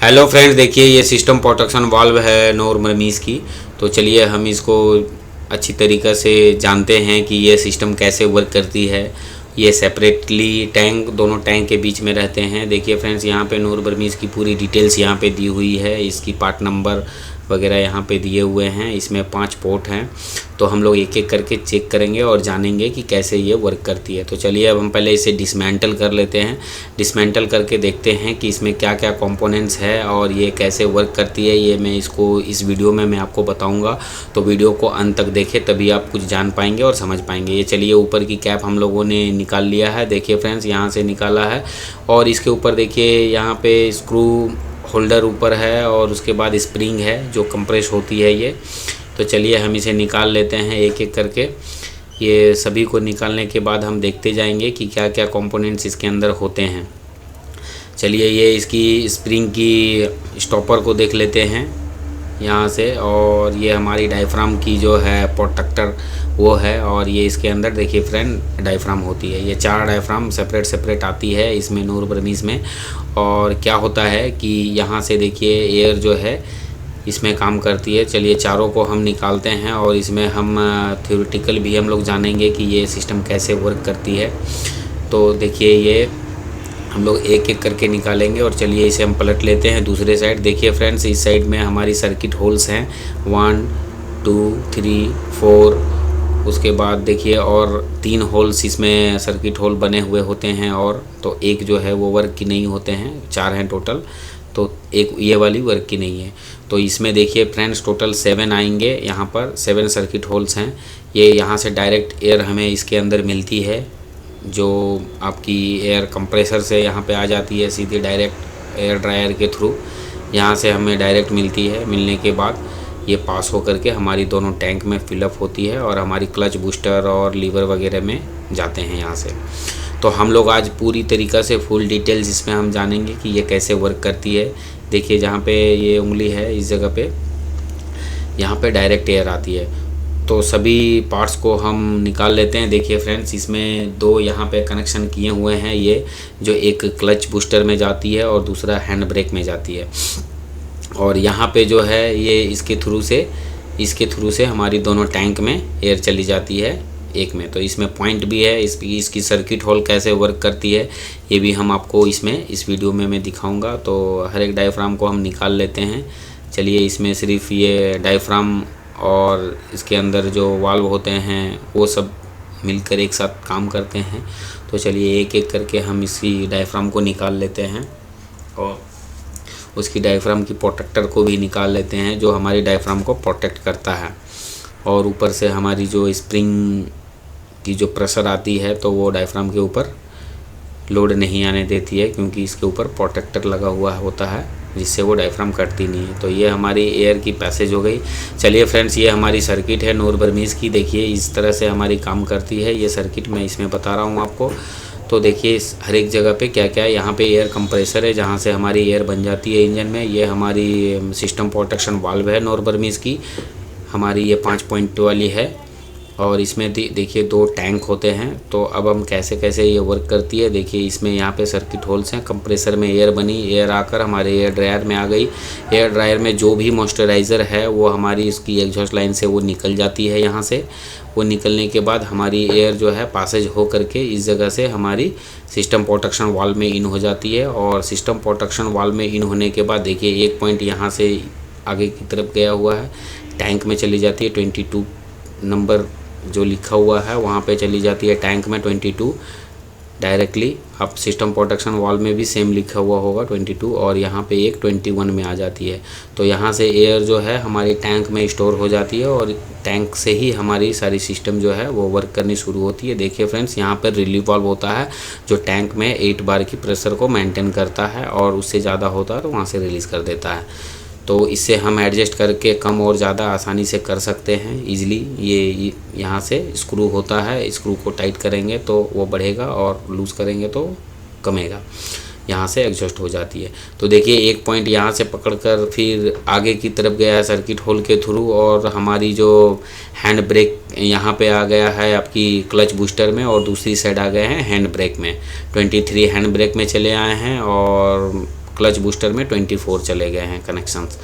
Hello friends, देखिए ये system protection valve है नोर मरमीज़ की। तो चलिए हम इसको अच्छी तरीक़े से जानते हैं कि ये सिस्टम कैसे वर्क करती है। ये सेपरेटली टैंक, दोनों टैंक के बीच में रहते हैं। देखिए फ्रेंड्स, यहाँ पे नूर बर्मीज़ की पूरी डिटेल्स यहाँ पे दी हुई है। इसकी पार्ट नंबर वगैरह यहाँ पे दिए हुए हैं। इसमें 5 पोर्ट हैं, तो हम लोग एक एक करके चेक करेंगे और जानेंगे कि कैसे ये वर्क करती है। तो चलिए अब हम पहले इसे डिसमेंटल कर लेते हैं। डिसमेंटल करके देखते हैं कि इसमें क्या क्या कंपोनेंट्स है और ये कैसे वर्क करती है। ये मैं इसको इस वीडियो में मैं आपको बताऊंगा, तो वीडियो को अंत तक देखें, तभी आप कुछ जान पाएंगे और समझ पाएंगे। ये चलिए ऊपर की कैप हम लोगों ने निकाल लिया है। देखिए फ्रेंड्स, यहाँ से निकाला है और इसके ऊपर देखिए यहाँ पे स्क्रू होल्डर ऊपर है और उसके बाद स्प्रिंग है जो कंप्रेस होती है ये। तो चलिए हम इसे निकाल लेते हैं एक एक करके। ये सभी को निकालने के बाद हम देखते जाएंगे कि क्या क्या कंपोनेंट्स इसके अंदर होते हैं। चलिए ये इसकी स्प्रिंग की स्टॉपर को देख लेते हैं यहाँ से, और ये हमारी डायफ्राम की जो है प्रोटेक्टर वो है, और ये इसके अंदर देखिए फ्रेंड डायफ्राम होती है। ये 4 डायफ्राम सेपरेट आती है इसमें नूर बर्मीज़ में। और क्या होता है कि यहाँ से देखिए एयर जो है इसमें काम करती है। चलिए चारों को हम निकालते हैं और इसमें हम थ्योरेटिकल भी हम लोग जानेंगे कि ये सिस्टम कैसे वर्क करती है। तो देखिए ये हम लोग एक एक करके निकालेंगे और चलिए इसे हम पलट लेते हैं दूसरे साइड। देखिए फ्रेंड्स, इस साइड में हमारी सर्किट होल्स हैं 1 2 3 4। उसके बाद देखिए और 3 होल्स इसमें सर्किट होल बने हुए होते हैं, और तो एक जो है वो वर्क की नहीं होते हैं, 4 हैं टोटल, तो एक ये वाली वर्क की नहीं है। तो इसमें देखिए फ्रेंड्स टोटल 7 आएंगे। यहाँ पर 7 सर्किट होल्स हैं। ये यहाँ से डायरेक्ट एयर हमें इसके अंदर मिलती है, जो आपकी एयर कंप्रेसर से यहाँ पे आ जाती है सीधे डायरेक्ट एयर ड्रायर के थ्रू। यहाँ से हमें डायरेक्ट मिलती है। मिलने के बाद ये पास हो करके हमारी दोनों टैंक में फिलअप होती है और हमारी क्लच बूस्टर और लीवर वगैरह में जाते हैं यहाँ से। तो हम लोग आज पूरी तरीक़ा से फुल डिटेल्स इसमें हम जानेंगे कि ये कैसे वर्क करती है। देखिए जहाँ पे ये उंगली है इस जगह पे, यहाँ पे डायरेक्ट एयर आती है। तो सभी पार्ट्स को हम निकाल लेते हैं। देखिए फ्रेंड्स, इसमें 2 यहाँ पे कनेक्शन किए हुए हैं, ये जो एक क्लच बूस्टर में जाती है और दूसरा हैंड ब्रेक में जाती है। और यहाँ पे जो है ये इसके थ्रू से हमारी दोनों टैंक में एयर चली जाती है एक में। तो इसमें पॉइंट भी है, इसकी सर्किट होल कैसे वर्क करती है ये भी हम आपको इस वीडियो में मैं दिखाऊंगा। तो हर एक डायफ्राम को हम निकाल लेते हैं। चलिए इसमें सिर्फ ये डायफ्राम और इसके अंदर जो वाल्व होते हैं वो सब मिलकर एक साथ काम करते हैं। तो चलिए एक एक करके हम इसी डायफ्राम को निकाल लेते हैं और उसकी डायफ्राम की प्रोटेक्टर को भी निकाल लेते हैं, जो हमारी डायफ्राम को प्रोटेक्ट करता है। और ऊपर से हमारी जो स्प्रिंग की जो प्रेशर आती है तो वो डायफ्राम के ऊपर लोड नहीं आने देती है, क्योंकि इसके ऊपर प्रोटेक्टर लगा हुआ होता है जिससे वो डायफ्राम कटती नहीं है। तो ये हमारी एयर की पैसेज हो गई। चलिए फ्रेंड्स, ये हमारी सर्किट है नूर बर्मीज़ की। देखिए इस तरह से हमारी काम करती है ये सर्किट, मैं इसमें बता रहा हूँ आपको। तो देखिए इस हर एक जगह पे क्या क्या है। यहाँ पे एयर कंप्रेसर है जहाँ से हमारी एयर बन जाती है इंजन में। ये हमारी सिस्टम प्रोटेक्शन वाल्व है नूर बर्मीज़ की, हमारी ये 5 पॉइंट वाली है। और इसमें देखिए 2 टैंक होते हैं। तो अब हम कैसे कैसे ये वर्क करती है देखिए। इसमें यहाँ पे सर्किट होल्स हैं, कंप्रेसर में एयर बनी, एयर आकर हमारे एयर ड्रायर में आ गई। एयर ड्रायर में जो भी मॉइस्चराइज़र है वो हमारी इसकी एग्जॉस्ट लाइन से वो निकल जाती है यहाँ से। वो निकलने के बाद हमारी एयर जो है पासेज हो करके इस जगह से हमारी सिस्टम प्रोटेक्शन वाल्व में इन हो जाती है। और सिस्टम प्रोटेक्शन वाल्व में इन होने के बाद देखिए एक पॉइंट यहाँ से आगे की तरफ गया हुआ है, टैंक में चली जाती है। 22 नंबर जो लिखा हुआ है वहाँ पे चली जाती है टैंक में 22 डायरेक्टली। अब सिस्टम प्रोटेक्शन वाल्व में भी सेम लिखा हुआ होगा 22, और यहाँ पे एक 21 में आ जाती है। तो यहाँ से एयर जो है हमारी टैंक में स्टोर हो जाती है और टैंक से ही हमारी सारी सिस्टम जो है वो वर्क करनी शुरू होती है। देखिए फ्रेंड्स, यहाँ पर रिलीफ वाल्व होता है जो टैंक में 8 बार की प्रेशर को मेंटेन करता है, और उससे ज़्यादा होता है तो वहाँ से रिलीज़ कर देता है। तो इससे हम एडजस्ट करके कम और ज़्यादा आसानी से कर सकते हैं इजीली। ये यहाँ से स्क्रू होता है, स्क्रू को टाइट करेंगे तो वो बढ़ेगा और लूज़ करेंगे तो कमेगा, यहाँ से एडजस्ट हो जाती है। तो देखिए एक पॉइंट यहाँ से पकड़कर फिर आगे की तरफ गया है सर्किट होल के थ्रू, और हमारी जो हैंड ब्रेक यहाँ पे आ गया है आपकी क्लच बूस्टर में, और दूसरी साइड आ गए हैं हैंड ब्रेक में। 23 हैंड ब्रेक में चले आए हैं और क्लच बूस्टर में 24 चले गए हैं कनेक्शंस।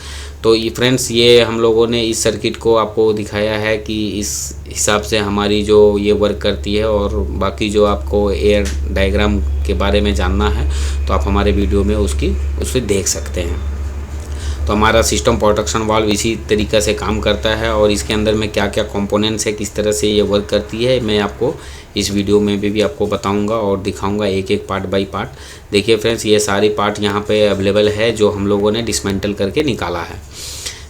तो ये फ्रेंड्स, ये हम लोगों ने इस सर्किट को आपको दिखाया है कि इस हिसाब से हमारी जो ये वर्क करती है। और बाकी जो आपको एयर डायग्राम के बारे में जानना है तो आप हमारे वीडियो में उसे देख सकते हैं। तो हमारा सिस्टम प्रोटेक्शन वाल्व इसी तरीक़ा से काम करता है और इसके अंदर में क्या क्या कंपोनेंट्स है, किस तरह से ये वर्क करती है, मैं आपको इस वीडियो में भी आपको बताऊंगा और दिखाऊंगा एक एक पार्ट बाय पार्ट। देखिए फ्रेंड्स, ये सारी पार्ट यहाँ पे अवेलेबल है जो हम लोगों ने डिसमेंटल करके निकाला है।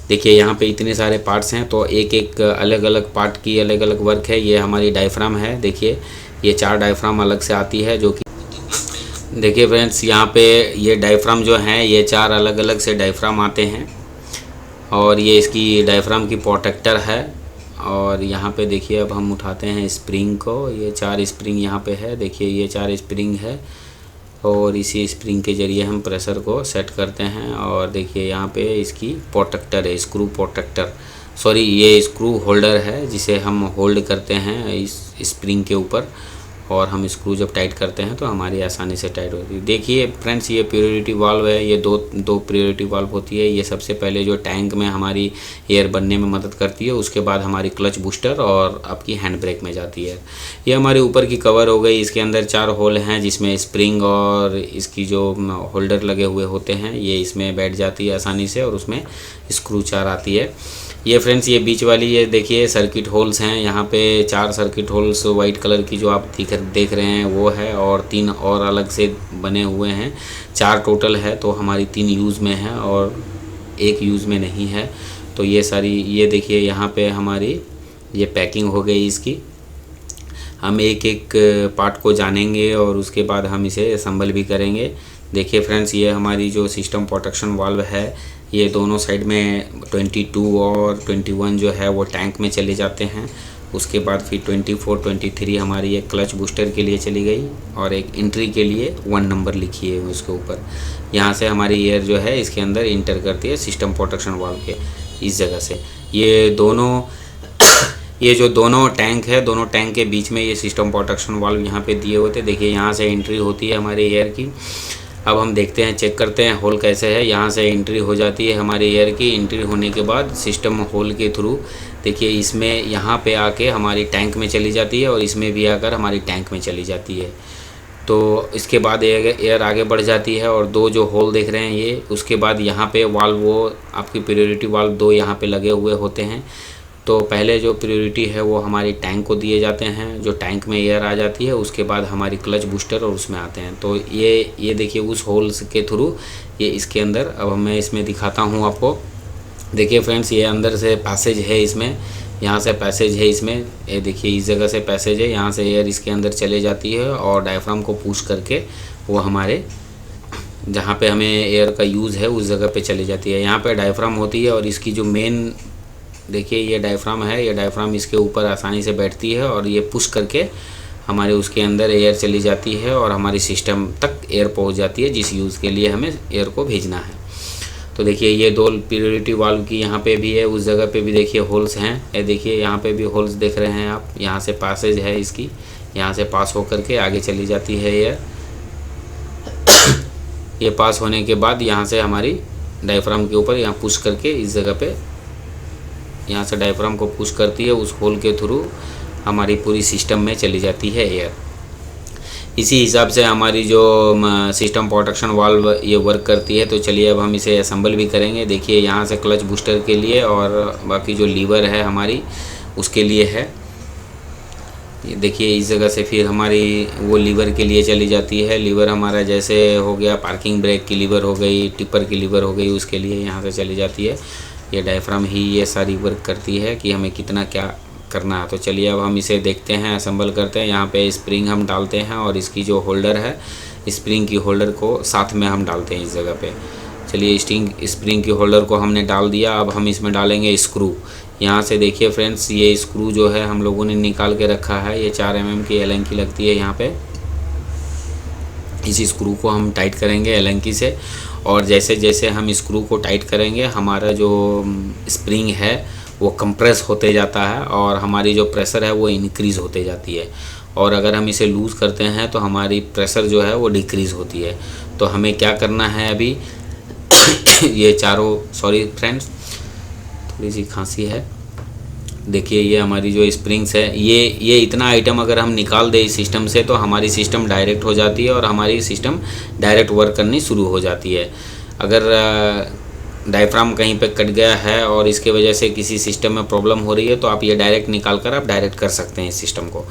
देखिए यहाँ पे इतने सारे पार्ट्स हैं, तो एक एक अलग अलग पार्ट की अलग अलग वर्क है। ये हमारी डायफ्राम है, देखिए ये 4 डायफ्राम अलग से आती है जो कि देखिए फ्रेंड्स, यहाँ पे ये डायफ्राम जो हैं ये 4 अलग अलग से डायफ्राम आते हैं और ये इसकी डायफ्राम की प्रोटेक्टर है। और यहाँ पे देखिए अब हम उठाते हैं स्प्रिंग को, ये 4 स्प्रिंग यहाँ पे है। देखिए ये 4 स्प्रिंग है और इसी स्प्रिंग के ज़रिए हम प्रेशर को सेट करते हैं। और देखिए यहाँ पे इसकी प्रोटेक्टर है, स्क्रू प्रोटेक्टर, सॉरी ये स्क्रू होल्डर है जिसे हम होल्ड करते हैं इस स्प्रिंग के ऊपर और हम स्क्रू जब टाइट करते हैं तो हमारी आसानी से टाइट होती है। देखिए फ्रेंड्स, ये प्योरिटी वाल्व है, ये दो प्योरिटी वाल्व होती है। ये सबसे पहले जो टैंक में हमारी एयर बनने में मदद करती है, उसके बाद हमारी क्लच बूस्टर और आपकी हैंड ब्रेक में जाती है। ये हमारे ऊपर की कवर हो गई, इसके अंदर 4 होल हैं जिसमें स्प्रिंग और इसकी जो होल्डर लगे हुए होते हैं ये इसमें बैठ जाती है आसानी से और उसमें स्क्रू 4 आती है। ये फ्रेंड्स, ये बीच वाली ये देखिए सर्किट होल्स हैं, यहाँ पे 4 सर्किट होल्स वाइट कलर की जो आप देख रहे हैं वो है और 3 और अलग से बने हुए हैं। 4 टोटल है, तो हमारी 3 यूज़ में है और 1 यूज़ में नहीं है। तो ये सारी ये देखिए यहाँ पे हमारी ये पैकिंग हो गई इसकी। हम एक एक पार्ट को जानेंगे और उसके बाद हम इसे असेंबल भी करेंगे। देखिए फ्रेंड्स, ये हमारी जो सिस्टम प्रोटेक्शन वाल्व है ये दोनों साइड में 22 और 21 जो है वो टैंक में चले जाते हैं। उसके बाद फिर 24, 23 हमारी एक क्लच बूस्टर के लिए चली गई और एक एंट्री के लिए 1 नंबर लिखी है उसके ऊपर। यहाँ से हमारी एयर जो है इसके अंदर इंटर करती है सिस्टम प्रोटेक्शन वाल्व के इस जगह से। ये जो दोनों टैंक है, दोनों टैंक के बीच में ये सिस्टम प्रोटेक्शन वाल्व यहाँ पे दिए हुए थे। देखिए यहाँ से एंट्री होती है हमारे एयर की। अब हम देखते हैं, चेक करते हैं होल कैसे है। यहाँ से एंट्री हो जाती है हमारे एयर की। एंट्री होने के बाद सिस्टम होल के थ्रू देखिए इसमें यहाँ पे आके हमारी टैंक में चली जाती है और इसमें भी आकर हमारी टैंक में चली जाती है। तो इसके बाद एयर आगे बढ़ जाती है और 2 जो होल देख रहे हैं ये, उसके बाद यहाँ पे वाल्व वो आपकी प्रायोरिटी वाल्व 2 यहाँ पे लगे हुए होते हैं। तो पहले जो प्रायोरिटी है वो हमारी टैंक को दिए जाते हैं, जो टैंक में एयर आ जाती है उसके बाद हमारी क्लच बूस्टर और उसमें आते हैं। तो ये देखिए उस होल्स के थ्रू ये इसके अंदर, अब मैं इसमें दिखाता हूँ आपको। देखिए फ्रेंड्स, ये अंदर से पैसेज है इसमें, यहाँ से पैसेज है इसमें, ये देखिए इस जगह से पैसेज है, यहाँ से एयर इसके अंदर चले जाती है और डायफ्राम को पुश करके वो हमारे जहाँ पे हमें एयर का यूज़ है उस जगह पे चली जाती है। यहाँ पे डायफ्राम होती है और इसकी जो मेन देखिए ये डायफ्राम है, ये डायफ्राम इसके ऊपर आसानी से बैठती है और ये पुश करके हमारे उसके अंदर एयर चली जाती है और हमारी सिस्टम तक एयर पहुंच जाती है जिस यूज़ के लिए हमें एयर को भेजना है। तो देखिए ये 2 प्रायोरिटी वाल्व की यहाँ पे भी है, उस जगह पे भी देखिए होल्स हैं। ये देखिए यहाँ पे भी होल्स देख रहे हैं आप, यहाँ से पासेज है इसकी, यहाँ से पास होकर के आगे चली जाती है एयर। ये पास होने के बाद यहाँ से हमारी डायफ्राम के ऊपर यहाँ पुश करके इस जगह पे यहाँ से डायफ्राम को पुश करती है, उस होल के थ्रू हमारी पूरी सिस्टम में चली जाती है एयर। इसी हिसाब से हमारी जो सिस्टम प्रोटेक्शन वाल्व ये वर्क करती है। तो चलिए अब हम इसे असेंबल भी करेंगे। देखिए यहाँ से क्लच बूस्टर के लिए और बाकी जो लीवर है हमारी उसके लिए है। ये देखिए इस जगह से फिर हमारी वो लीवर के लिए चली जाती है। लीवर हमारा जैसे हो गया पार्किंग ब्रेक की लीवर हो गई, टिपर की लीवर हो गई, उसके लिए यहाँ से चली जाती है। ये डायफ्राम ही ये सारी वर्क करती है कि हमें कितना क्या करना है। तो चलिए अब हम इसे देखते हैं, असेंबल करते हैं। यहाँ पे स्प्रिंग हम डालते हैं और इसकी जो होल्डर है, स्प्रिंग की होल्डर को साथ में हम डालते हैं इस जगह पे। चलिए स्प्रिंग की होल्डर को हमने डाल दिया। अब हम इसमें डालेंगे स्क्रू। यहाँ से देखिए फ्रेंड्स, ये स्क्रू जो है हम लोगों ने निकाल के रखा है, ये 4 mm की एलन की लगती है यहाँ पे। इस स्क्रू को हम टाइट करेंगे एलन की से और जैसे जैसे हम स्क्रू को टाइट करेंगे हमारा जो स्प्रिंग है वो कंप्रेस होते जाता है और हमारी जो प्रेशर है वो इंक्रीज़ होते जाती है। और अगर हम इसे लूज़ करते हैं तो हमारी प्रेशर जो है वो डिक्रीज़ होती है। तो हमें क्या करना है अभी ये चारों, सॉरी फ्रेंड्स थोड़ी सी खांसी है। देखिए ये हमारी जो स्प्रिंग्स है, ये इतना आइटम अगर हम निकाल दें इस सिस्टम से तो हमारी सिस्टम डायरेक्ट हो जाती है और हमारी सिस्टम डायरेक्ट वर्क करनी शुरू हो जाती है। अगर डायफ्राम कहीं पे कट गया है और इसके वजह से किसी सिस्टम में प्रॉब्लम हो रही है तो आप ये डायरेक्ट निकाल कर आप डायरेक्ट कर सकते हैं इस सिस्टम को।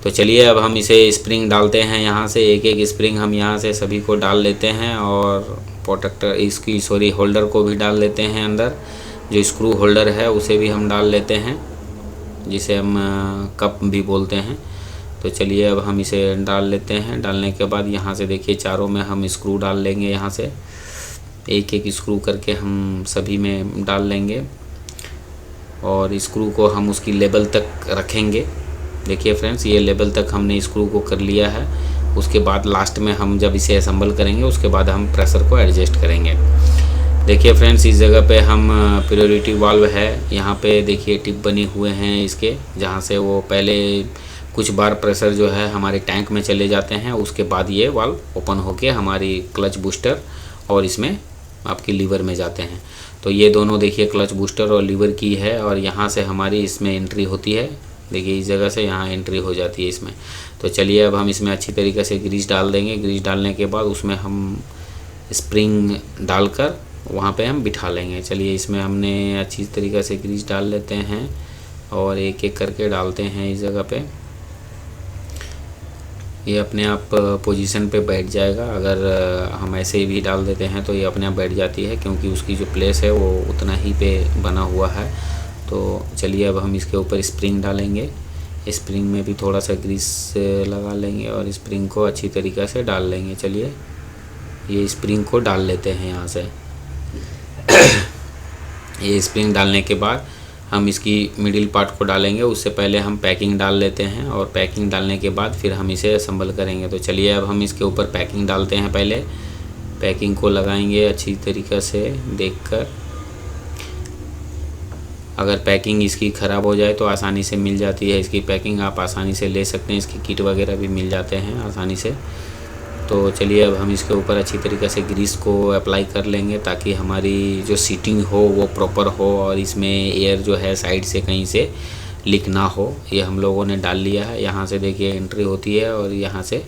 तो चलिए अब हम इसे स्प्रिंग डालते हैं, यहाँ से एक एक स्प्रिंग हम यहाँ से सभी को डाल लेते हैं और प्रोटेक्टर इसकी सॉरी होल्डर को भी डाल लेते हैं अंदर। जो स्क्रू होल्डर है उसे भी हम डाल लेते हैं, जिसे हम कप भी बोलते हैं। तो चलिए अब हम इसे डाल लेते हैं। डालने के बाद यहाँ से देखिए चारों में हम स्क्रू डाल लेंगे, यहाँ से एक एक स्क्रू करके हम सभी में डाल लेंगे और स्क्रू को हम उसकी लेवल तक रखेंगे। देखिए फ्रेंड्स ये लेवल तक हमने स्क्रू को कर लिया है। उसके बाद लास्ट में हम जब इसे असेंबल करेंगे उसके बाद हम प्रेशर को एडजस्ट करेंगे। देखिए फ्रेंड्स इस जगह पे हम प्रायोरिटी वाल्व है, यहाँ पे देखिए टिप बने हुए हैं इसके, जहाँ से वो पहले कुछ बार प्रेशर जो है हमारे टैंक में चले जाते हैं, उसके बाद ये वाल्व ओपन होके हमारी क्लच बूस्टर और इसमें आपकी लीवर में जाते हैं। तो ये दोनों देखिए क्लच बूस्टर और लीवर की है और यहाँ से हमारी इसमें एंट्री होती है। देखिए इस जगह से यहाँ एंट्री हो जाती है इसमें। तो चलिए अब हम इसमें अच्छी तरीके से ग्रीस डाल देंगे। ग्रीस डालने के बाद उसमें हम स्प्रिंग डालकर वहाँ पे हम बिठा लेंगे। चलिए इसमें हमने अच्छी तरीके से ग्रीस डाल लेते हैं और एक एक करके डालते हैं इस जगह पे। ये अपने आप पोजीशन पे बैठ जाएगा। अगर हम ऐसे ही भी डाल देते हैं तो ये अपने आप बैठ जाती है, क्योंकि उसकी जो प्लेस है वो उतना ही पे बना हुआ है। तो चलिए अब हम इसके ऊपर स्प्रिंग डालेंगे। स्प्रिंग में भी थोड़ा सा ग्रीस लगा लेंगे और स्प्रिंग को अच्छी तरीक़े से डाल लेंगे। चलिए ये स्प्रिंग को डाल लेते हैं यहाँ से। ये स्प्रिंग डालने के बाद हम इसकी मिडिल पार्ट को डालेंगे। उससे पहले हम पैकिंग डाल लेते हैं और पैकिंग डालने के बाद फिर हम इसे असेंबल करेंगे। तो चलिए अब हम इसके ऊपर पैकिंग डालते हैं। पहले पैकिंग को लगाएंगे अच्छी तरीक़े से देखकर। अगर पैकिंग इसकी ख़राब हो जाए तो आसानी से मिल जाती है इसकी पैकिंग, आप आसानी से ले सकते हैं। इसकी किट वगैरह भी मिल जाते हैं आसानी से। तो चलिए अब हम इसके ऊपर अच्छी तरीक़े से ग्रीस को अप्लाई कर लेंगे ताकि हमारी जो सीटिंग हो वो प्रॉपर हो और इसमें एयर जो है साइड से कहीं से लीक ना हो। ये हम लोगों ने डाल लिया है। यहाँ से देखिए एंट्री होती है और यहाँ से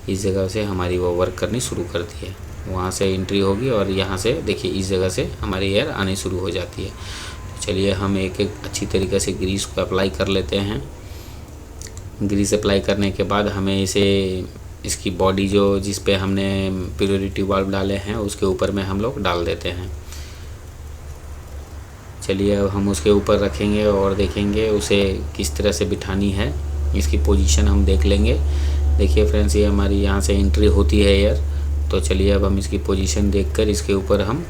इस जगह से हमारी वो वर्क करनी शुरू करती है। वहाँ से एंट्री होगी और यहाँ से देखिए इस जगह से हमारी एयर आनी शुरू हो जाती है। तो चलिए हम एक एक अच्छी तरीक़े से ग्रीस को अप्लाई कर लेते हैं। ग्रीस अप्लाई करने के बाद हमें इसे इसकी बॉडी जो जिस पे हमने प्रायोरिटी वाल्व डाले हैं उसके ऊपर में हम लोग डाल देते हैं। चलिए अब हम उसके ऊपर रखेंगे और देखेंगे उसे किस तरह से बिठानी है। इसकी पोजीशन हम देख लेंगे। देखिए फ्रेंड्स ये हमारी यहाँ से एंट्री होती है एयर। तो चलिए अब हम इसकी पोजीशन देखकर इसके ऊपर हम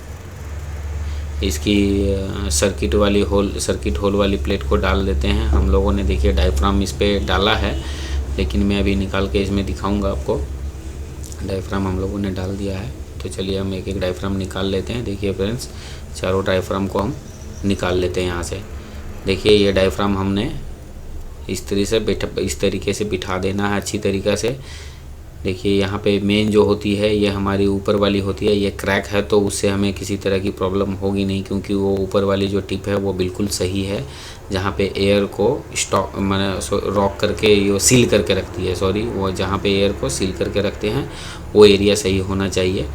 इसकी सर्किट होल वाली प्लेट को डाल देते हैं। हम लोगों ने देखिए डायफ्राम इस पर डाला है, लेकिन मैं अभी निकाल के इसमें दिखाऊंगा आपको। डायफ्राम हम लोगों ने डाल दिया है। तो चलिए हम एक एक डायफ्राम निकाल लेते हैं। देखिए फ्रेंड्स चारों डायफ्राम को हम निकाल लेते हैं यहाँ से। देखिए ये डायफ्राम हमने इस तरीके से बिठा देना है अच्छी तरीक़े से। देखिए यहाँ पे मेन जो होती है ये हमारी ऊपर वाली होती है। ये क्रैक है तो उससे हमें किसी तरह की प्रॉब्लम होगी नहीं, क्योंकि वो ऊपर वाली जो टिप है वो बिल्कुल सही है, जहाँ पे एयर को स्टॉक मैंने रॉक करके ये सील करके रखती है। सॉरी, वो जहाँ पे एयर को सील करके रखते हैं वो एरिया सही होना चाहिए।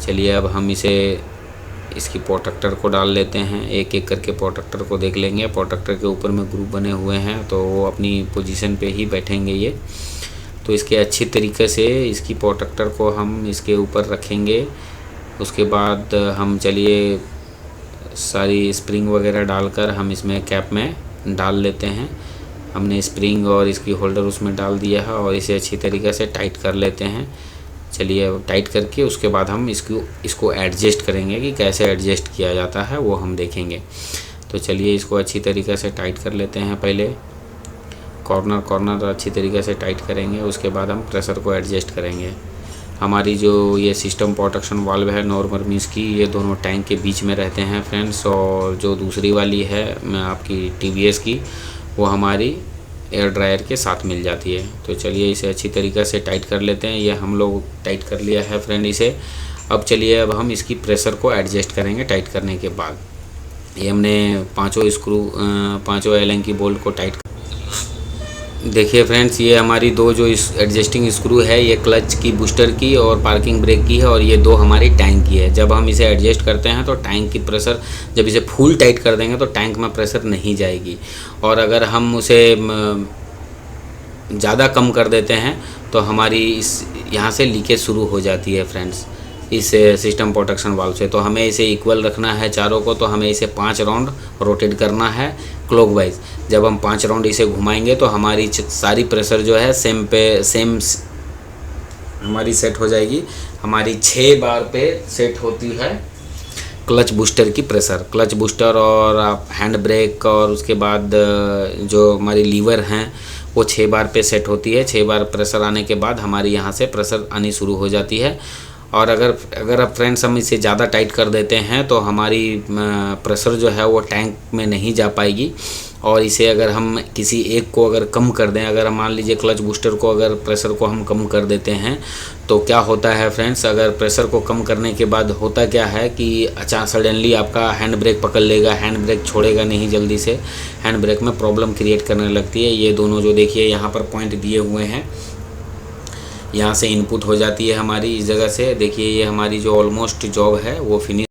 चलिए अब हम इसकी प्रोटेक्टर को डाल लेते हैं। एक एक करके प्रोटेक्टर को देख लेंगे। प्रोटेक्टर के ऊपर में ग्रुप बने हुए हैं तो वो अपनी पोजीशन पे ही बैठेंगे ये। तो इसके अच्छी तरीके से इसकी प्रोटेक्टर को हम इसके ऊपर रखेंगे। उसके बाद हम चलिए सारी स्प्रिंग वगैरह डालकर हम इसमें कैप में डाल लेते हैं। हमने स्प्रिंग और इसकी होल्डर उसमें डाल दिया है और इसे अच्छी तरीके से टाइट कर लेते हैं। चलिए टाइट करके उसके बाद हम इसको एडजस्ट करेंगे कि कैसे एडजस्ट किया जाता है वो हम देखेंगे। तो चलिए इसको अच्छी तरीके से टाइट कर लेते हैं। पहले कॉर्नर अच्छी तरीके से टाइट करेंगे, उसके बाद हम प्रेशर को एडजस्ट करेंगे। हमारी जो ये सिस्टम प्रोटेक्शन वाल्व है नॉर्मल मीन्स की, ये दोनों टैंक के बीच में रहते हैं फ्रेंड्स। और जो दूसरी वाली है आपकी TVS की, वो हमारी एयर ड्रायर के साथ मिल जाती है। तो चलिए इसे अच्छी तरीक़े से टाइट कर लेते हैं। ये हम लोग टाइट कर लिया है फ्रेंड इसे। अब चलिए अब हम इसकी प्रेशर को एडजस्ट करेंगे टाइट करने के बाद। ये हमने पाँचों एलन की बोल्ट को टाइट। देखिए फ्रेंड्स, ये हमारी दो जो इस एडजस्टिंग स्क्रू है, ये क्लच की, बूस्टर की और पार्किंग ब्रेक की है, और ये दो हमारी टैंक की है। जब हम इसे एडजस्ट करते हैं तो टैंक की प्रेशर, जब इसे फुल टाइट कर देंगे तो टैंक में प्रेशर नहीं जाएगी, और अगर हम उसे ज़्यादा कम कर देते हैं तो हमारी इस यहाँ से लीकेज शुरू हो जाती है फ्रेंड्स, इस सिस्टम प्रोटेक्शन वाल्व से। तो हमें इसे इक्वल रखना है चारों को, तो हमें इसे 5 राउंड रोटेट करना है क्लॉकवाइज। जब हम 5 राउंड इसे घुमाएंगे तो हमारी सारी प्रेशर जो है सेम हमारी सेट हो जाएगी। हमारी 6 बार पे सेट होती है क्लच बूस्टर की प्रेशर। क्लच बूस्टर और हैंड ब्रेक और उसके बाद जो हमारी लीवर हैं वो 6 बार पे सेट होती है। 6 बार प्रेशर आने के बाद हमारी यहाँ से प्रेशर आनी शुरू हो जाती है। और अगर अब फ्रेंड्स हम इसे ज़्यादा टाइट कर देते हैं तो हमारी प्रेशर जो है वो टैंक में नहीं जा पाएगी। और इसे अगर हम किसी एक को अगर कम कर दें, अगर हम मान लीजिए क्लच बूस्टर को अगर प्रेशर को हम कम कर देते हैं तो क्या होता है फ्रेंड्स, अगर प्रेशर को कम करने के बाद होता क्या है कि अचानक सडनली आपका हैंड ब्रेक पकड़ लेगा, हैंड ब्रेक छोड़ेगा नहीं जल्दी से, हैंड ब्रेक में प्रॉब्लम क्रिएट करने लगती है। ये दोनों जो देखिए यहाँ पर पॉइंट दिए हुए हैं, यहाँ से इनपुट हो जाती है हमारी इस जगह से। देखिए ये हमारी जो ऑलमोस्ट जॉब है वो फिनिश